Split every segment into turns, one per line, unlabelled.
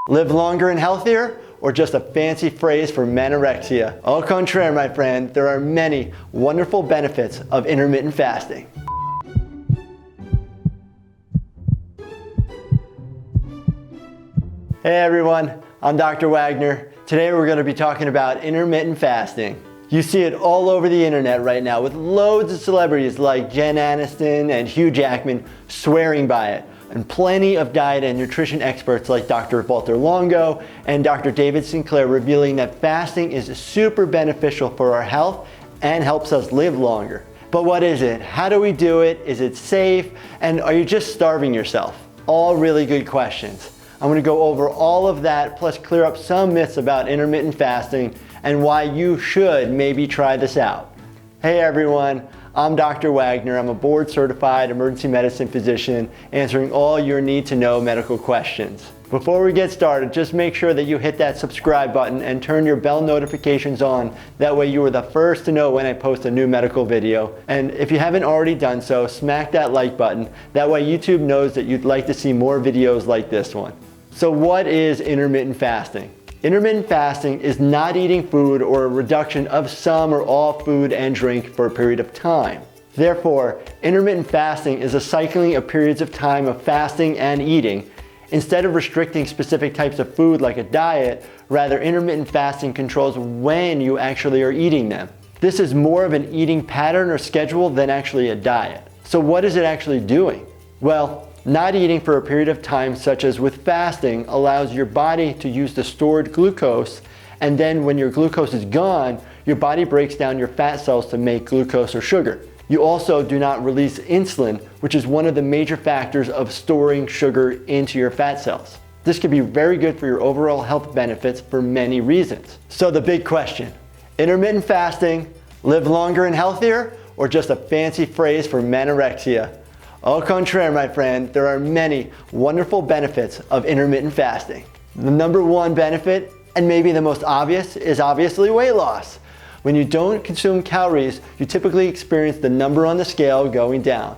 Live longer and healthier, or just a fancy phrase for manorexia? Au contraire, my friend, there are many wonderful benefits of intermittent fasting. Hey everyone, I'm Dr. Wagner. Today we're going to be talking about intermittent fasting. You see it all over the internet right now with loads of celebrities like Jen Aniston and Hugh Jackman swearing by it, and plenty of diet and nutrition experts like Dr. Walter Longo and Dr. David Sinclair revealing that fasting is super beneficial for our health and helps us live longer. But what is it? How do we do it? Is it safe? And are you just starving yourself? All really good questions. I'm going to go over all of that, plus clear up some myths about intermittent fasting and why you should maybe try this out. Hey everyone, I'm Dr. Wagner. I'm a board-certified emergency medicine physician answering all your need-to-know medical questions. Before we get started, just make sure that you hit that subscribe button and turn your bell notifications on. That way you are the first to know when I post a new medical video. And if you haven't already done so, smack that like button. That way YouTube knows that you'd like to see more videos like this one. So what is intermittent fasting? Intermittent fasting is not eating food or a reduction of some or all food and drink for a period of time. Therefore, intermittent fasting is a cycling of periods of time of fasting and eating. Instead of restricting specific types of food like a diet, rather intermittent fasting controls when you actually are eating them. This is more of an eating pattern or schedule than actually a diet. So what is it actually doing? Well, not eating for a period of time, such as with fasting, allows your body to use the stored glucose, and then when your glucose is gone, your body breaks down your fat cells to make glucose or sugar. You also do not release insulin, which is one of the major factors of storing sugar into your fat cells. This can be very good for your overall health benefits for many reasons. So the big question, intermittent fasting, live longer and healthier, or just a fancy phrase for manorexia? Au contraire, my friend, there are many wonderful benefits of intermittent fasting. The number one benefit, and maybe the most obvious, is obviously weight loss. When you don't consume calories, you typically experience the number on the scale going down.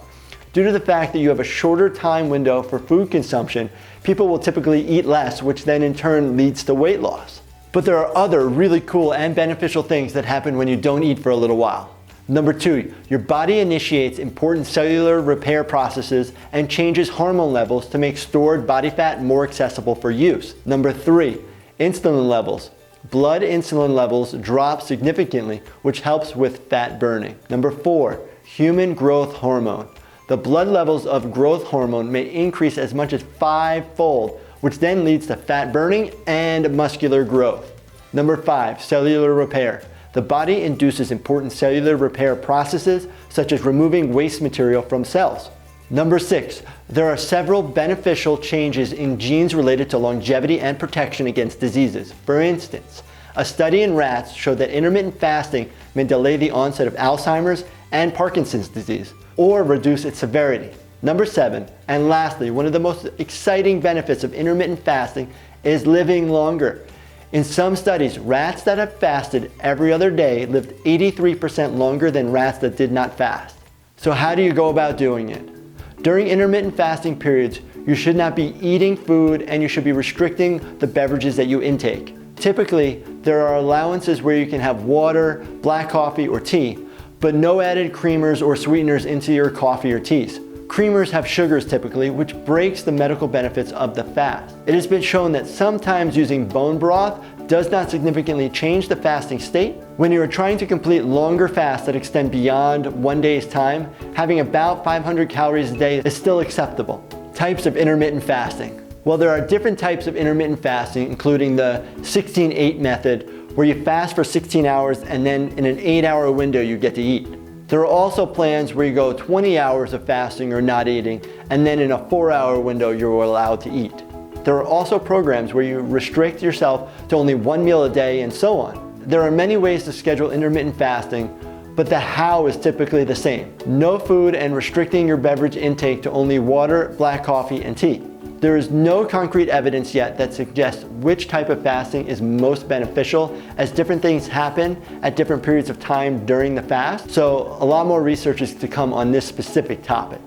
Due to the fact that you have a shorter time window for food consumption, people will typically eat less, which then in turn leads to weight loss. But there are other really cool and beneficial things that happen when you don't eat for a little while. Number two, your body initiates important cellular repair processes and changes hormone levels to make stored body fat more accessible for use. Number three, insulin levels. Blood insulin levels drop significantly, which helps with fat burning. Number four, human growth hormone. The blood levels of growth hormone may increase as much as 5-fold, which then leads to fat burning and muscular growth. Number five, cellular repair. The body induces important cellular repair processes, such as removing waste material from cells. Number six, there are several beneficial changes in genes related to longevity and protection against diseases. For instance, a study in rats showed that intermittent fasting may delay the onset of Alzheimer's and Parkinson's disease, or reduce its severity. Number seven, and lastly, one of the most exciting benefits of intermittent fasting is living longer. In some studies, rats that have fasted every other day lived 83% longer than rats that did not fast. So how do you go about doing it? During intermittent fasting periods, you should not be eating food and you should be restricting the beverages that you intake. Typically, there are allowances where you can have water, black coffee, or tea, but no added creamers or sweeteners into your coffee or teas. Creamers have sugars typically, which breaks the medical benefits of the fast. It has been shown that sometimes using bone broth does not significantly change the fasting state. When you are trying to complete longer fasts that extend beyond 1 day's time, having about 500 calories a day is still acceptable. Types of intermittent fasting. Well, there are different types of intermittent fasting, including the 16-8 method, where you fast for 16 hours and then in an 8-hour window you get to eat. There are also plans where you go 20 hours of fasting or not eating, and then in a 4-hour window you're allowed to eat. There are also programs where you restrict yourself to only 1 meal a day and so on. There are many ways to schedule intermittent fasting, but the how is typically the same. No food and restricting your beverage intake to only water, black coffee, and tea. There is no concrete evidence yet that suggests which type of fasting is most beneficial, as different things happen at different periods of time during the fast. So a lot more research is to come on this specific topic.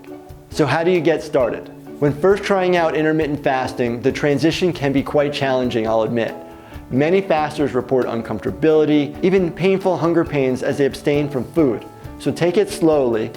So how do you get started? When first trying out intermittent fasting, the transition can be quite challenging, I'll admit. Many fasters report uncomfortability, even painful hunger pains as they abstain from food. So take it slowly.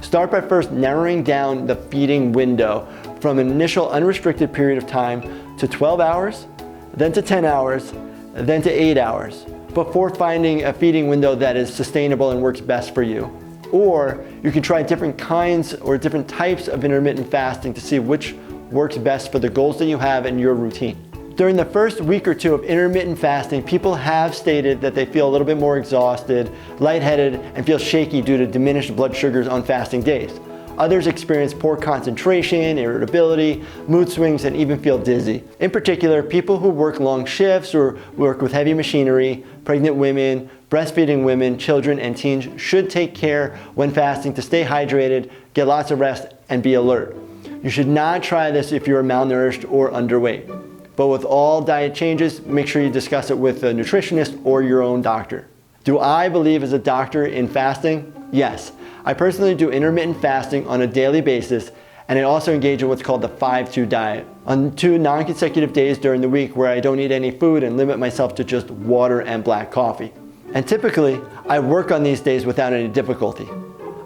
Start by first narrowing down the feeding window from an initial unrestricted period of time to 12 hours, then to 10 hours, then to 8 hours, before finding a feeding window that is sustainable and works best for you. Or you can try different kinds or different types of intermittent fasting to see which works best for the goals that you have in your routine. During the first week or two of intermittent fasting, people have stated that they feel a little bit more exhausted, lightheaded, and feel shaky due to diminished blood sugars on fasting days. Others experience poor concentration, irritability, mood swings, and even feel dizzy. In particular, people who work long shifts or work with heavy machinery, pregnant women, breastfeeding women, children, and teens should take care when fasting to stay hydrated, get lots of rest, and be alert. You should not try this if you are malnourished or underweight. But with all diet changes, make sure you discuss it with a nutritionist or your own doctor. Do I believe as a doctor in fasting? Yes. I personally do intermittent fasting on a daily basis, and I also engage in what's called the 5-2 diet on 2 non-consecutive days during the week where I don't eat any food and limit myself to just water and black coffee. And typically, I work on these days without any difficulty.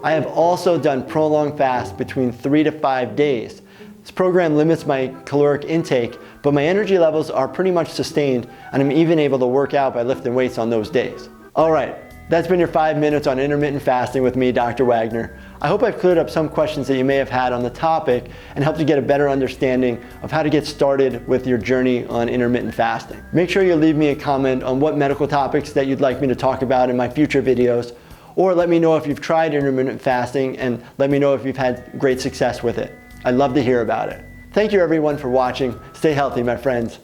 I have also done prolonged fasts between 3 to 5 days. This program limits my caloric intake, but my energy levels are pretty much sustained, and I'm even able to work out by lifting weights on those days. All right, that's been your 5 minutes on intermittent fasting with me, Dr. Wagner. I hope I've cleared up some questions that you may have had on the topic and helped you get a better understanding of how to get started with your journey on intermittent fasting. Make sure you leave me a comment on what medical topics that you'd like me to talk about in my future videos, or let me know if you've tried intermittent fasting and let me know if you've had great success with it. I'd love to hear about it. Thank you everyone for watching. Stay healthy, my friends.